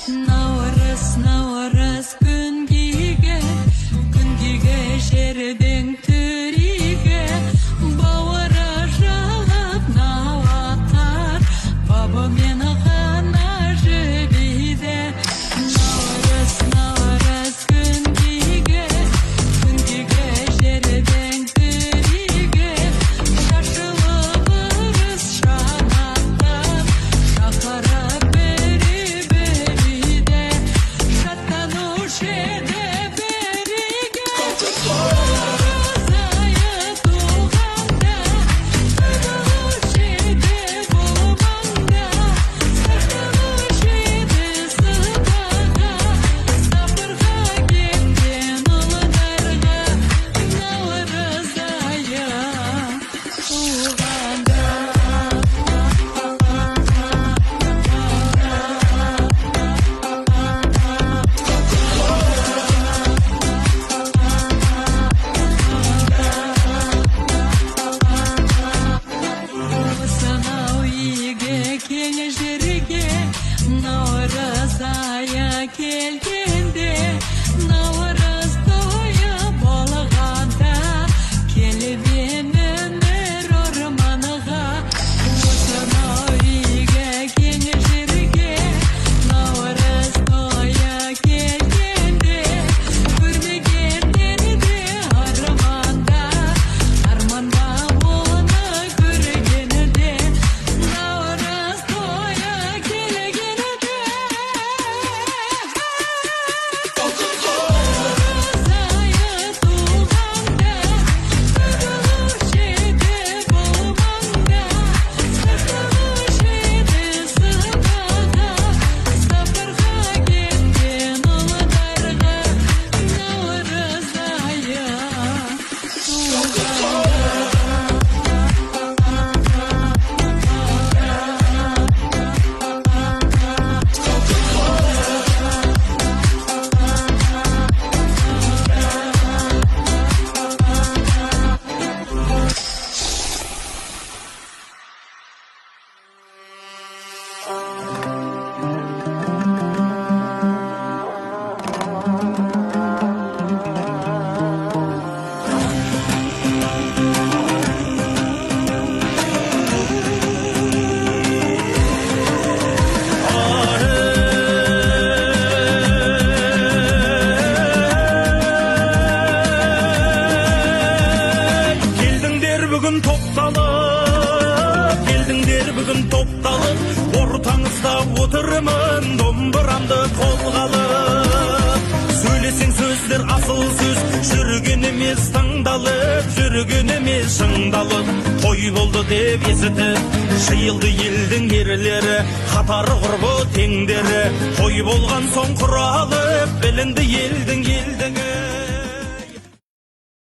Navrız navrız gün giyge жердің түріге бауыры жалап наватар бабы мені ғана жібейді наурыз күн гейге жердің түріге шашылып ырыс шанақтар шақырып бірі-біріде шаттанушы еді Navrız aya келгенде наурыз тойы болғанда келіп өмір орманға осынау үйге кең жерге наурыз тойы келгенде көрмегендер де арманда оны көргенде наурыз тойы бүгін топталып ортаңызда отырмын домбырамды қолға алып сөйлесең сөздер асыл сөз жүрген емес тыңдалып жүрген емес шыңдалып той болды деп есітіп жиылды елдің ерлері қатары құрбы теңдері той болған соң құралып білінді елдің